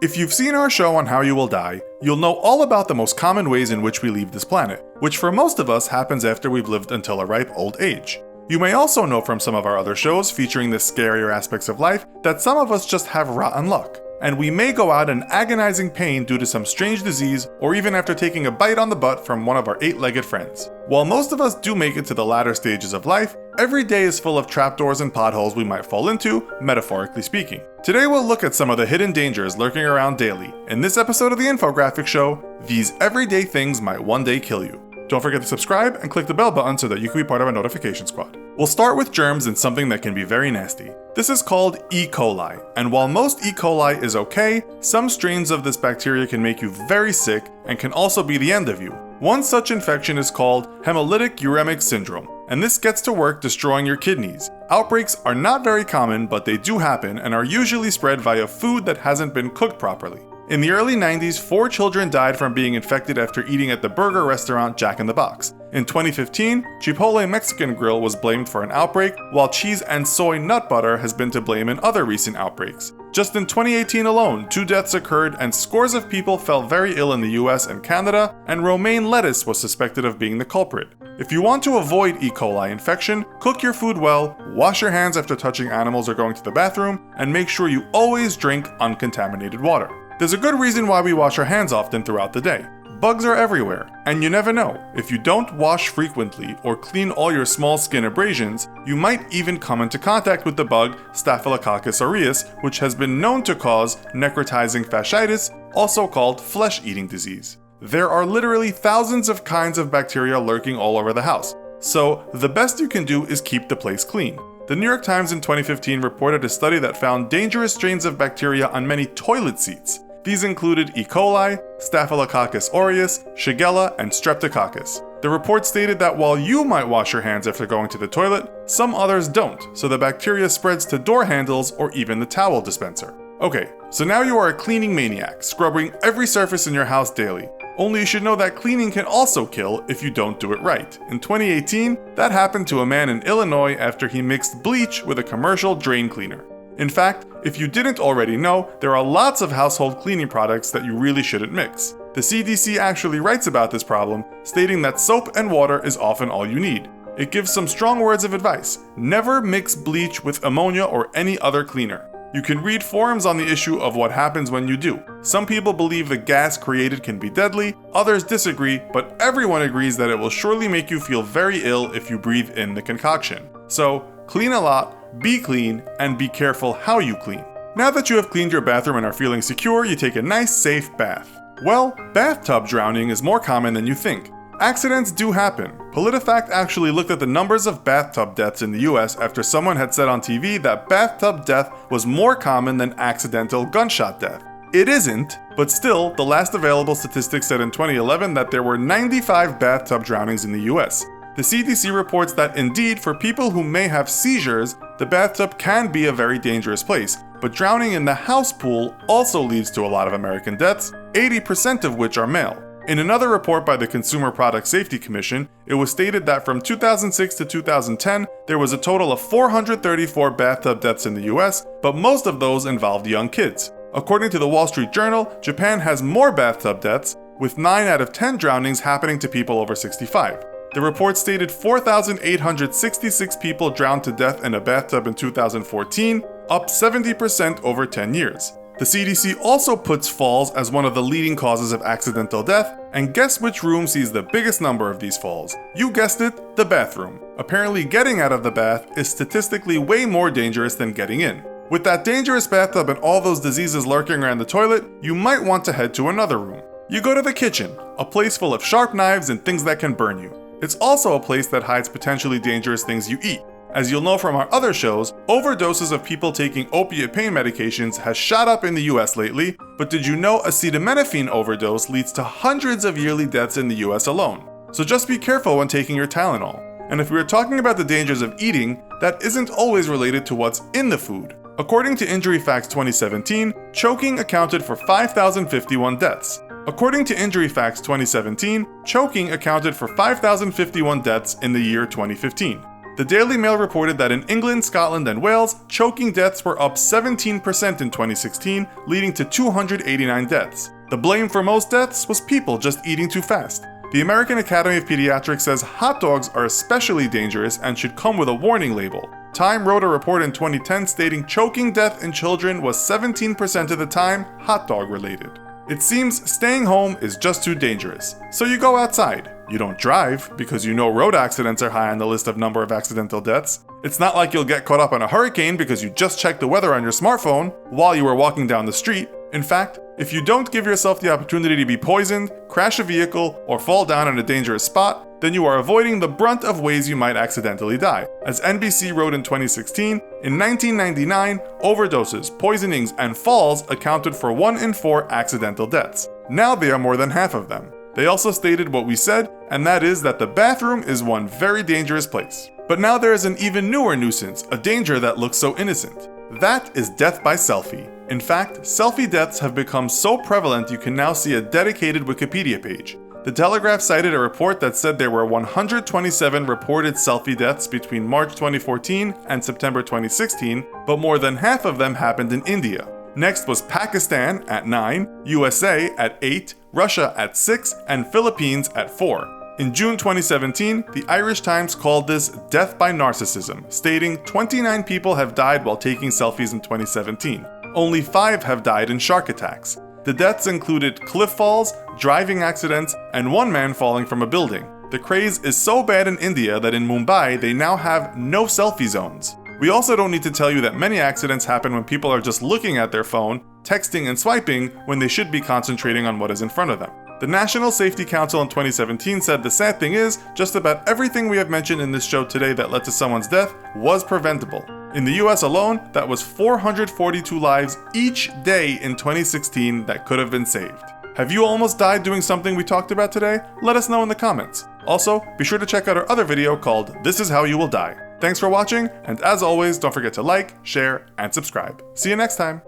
If you've seen our show on how you will die, you'll know all about the most common ways in which we leave this planet, which for most of us happens after we've lived until a ripe old age. You may also know from some of our other shows featuring the scarier aspects of life that some of us just have rotten luck, and we may go out in agonizing pain due to some strange disease or even after taking a bite on the butt from one of our 8-legged friends. While most of us do make it to the latter stages of life, every day is full of trapdoors and potholes we might fall into, metaphorically speaking. Today we'll look at some of the hidden dangers lurking around daily. In this episode of the Infographics Show, these everyday things might one day kill you. Don't forget to subscribe and click the bell button so that you can be part of our notification squad. We'll start with germs and something that can be very nasty. This is called E. coli, and while most E. coli is okay, some strains of this bacteria can make you very sick and can also be the end of you. One such infection is called hemolytic uremic syndrome, and this gets to work destroying your kidneys. Outbreaks are not very common, but they do happen and are usually spread via food that hasn't been cooked properly. In the early 90s, 4 children died from being infected after eating at the burger restaurant Jack in the Box. In 2015, Chipotle Mexican Grill was blamed for an outbreak, while cheese and soy nut butter has been to blame in other recent outbreaks. Just in 2018 alone, 2 deaths occurred and scores of people fell very ill in the US and Canada, and romaine lettuce was suspected of being the culprit. If you want to avoid E. coli infection, cook your food well, wash your hands after touching animals or going to the bathroom, and make sure you always drink uncontaminated water. There's a good reason why we wash our hands often throughout the day. Bugs are everywhere, and you never know. If you don't wash frequently or clean all your small skin abrasions, you might even come into contact with the bug Staphylococcus aureus, which has been known to cause necrotizing fasciitis, also called flesh-eating disease. There are literally thousands of kinds of bacteria lurking all over the house, so the best you can do is keep the place clean. The New York Times in 2015 reported a study that found dangerous strains of bacteria on many toilet seats. These included E. coli, Staphylococcus aureus, Shigella, and Streptococcus. The report stated that while you might wash your hands after going to the toilet, some others don't, so the bacteria spreads to door handles or even the towel dispenser. Okay, so now you are a cleaning maniac, scrubbing every surface in your house daily. Only you should know that cleaning can also kill if you don't do it right. In 2018, that happened to a man in Illinois after he mixed bleach with a commercial drain cleaner. In fact, if you didn't already know, there are lots of household cleaning products that you really shouldn't mix. The CDC actually writes about this problem, stating that soap and water is often all you need. It gives some strong words of advice. Never mix bleach with ammonia or any other cleaner. You can read forums on the issue of what happens when you do. Some people believe the gas created can be deadly, others disagree, but everyone agrees that it will surely make you feel very ill if you breathe in the concoction. So, clean a lot, be clean, and be careful how you clean. Now that you have cleaned your bathroom and are feeling secure, you take a nice, safe bath. Well, bathtub drowning is more common than you think. Accidents do happen. PolitiFact actually looked at the numbers of bathtub deaths in the US after someone had said on TV that bathtub death was more common than accidental gunshot death. It isn't, but still, the last available statistics said in 2011 that there were 95 bathtub drownings in the US. The CDC reports that indeed, for people who may have seizures, the bathtub can be a very dangerous place, but drowning in the house pool also leads to a lot of American deaths, 80% of which are male. In another report by the Consumer Product Safety Commission, it was stated that from 2006 to 2010, there was a total of 434 bathtub deaths in the US, but most of those involved young kids. According to the Wall Street Journal, Japan has more bathtub deaths, with 9 out of 10 drownings happening to people over 65. The report stated 4,866 people drowned to death in a bathtub in 2014, up 70% over 10 years. The CDC also puts falls as one of the leading causes of accidental death, and guess which room sees the biggest number of these falls? You guessed it, the bathroom. Apparently getting out of the bath is statistically way more dangerous than getting in. With that dangerous bathtub and all those diseases lurking around the toilet, you might want to head to another room. You go to the kitchen, a place full of sharp knives and things that can burn you. It's also a place that hides potentially dangerous things you eat. As you'll know from our other shows, overdoses of people taking opiate pain medications has shot up in the US lately, but did you know acetaminophen overdose leads to hundreds of yearly deaths in the US alone? So just be careful when taking your Tylenol. And if we are talking about the dangers of eating, that isn't always related to what's in the food. According to Injury Facts 2017, choking accounted for 5,051 deaths. According to Injury Facts 2017, choking accounted for 5,051 deaths in the year 2015. The Daily Mail reported that in England, Scotland, and Wales, choking deaths were up 17% in 2016, leading to 289 deaths. The blame for most deaths was people just eating too fast. The American Academy of Pediatrics says hot dogs are especially dangerous and should come with a warning label. Time wrote a report in 2010 stating choking death in children was 17% of the time hot dog related. It seems staying home is just too dangerous, so you go outside. You don't drive, because you know road accidents are high on the list of number of accidental deaths. It's not like you'll get caught up in a hurricane because you just checked the weather on your smartphone while you were walking down the street. In fact, if you don't give yourself the opportunity to be poisoned, crash a vehicle, or fall down in a dangerous spot, then you are avoiding the brunt of ways you might accidentally die. As NBC wrote in 2016, in 1999, overdoses, poisonings, and falls accounted for 1 in 4 accidental deaths. Now they are more than half of them. They also stated what we said, and that is that the bathroom is one very dangerous place. But now there is an even newer nuisance, a danger that looks so innocent. That is death by selfie. In fact, selfie deaths have become so prevalent you can now see a dedicated Wikipedia page. The Telegraph cited a report that said there were 127 reported selfie deaths between March 2014 and September 2016, but more than half of them happened in India. Next was Pakistan at 9, USA at 8, Russia at 6, and Philippines at 4. In June 2017, the Irish Times called this death by narcissism, stating 29 people have died while taking selfies in 2017. Only 5 have died in shark attacks. The deaths included cliff falls, driving accidents, and one man falling from a building. The craze is so bad in India that in Mumbai they now have no selfie zones. We also don't need to tell you that many accidents happen when people are just looking at their phone, texting and swiping when they should be concentrating on what is in front of them. The National Safety Council in 2017 said the sad thing is, just about everything we have mentioned in this show today that led to someone's death was preventable. In the US alone, that was 442 lives each day in 2016 that could have been saved. Have you almost died doing something we talked about today? Let us know in the comments. Also, be sure to check out our other video called This Is How You Will Die. Thanks for watching, and as always, don't forget to like, share, and subscribe. See you next time!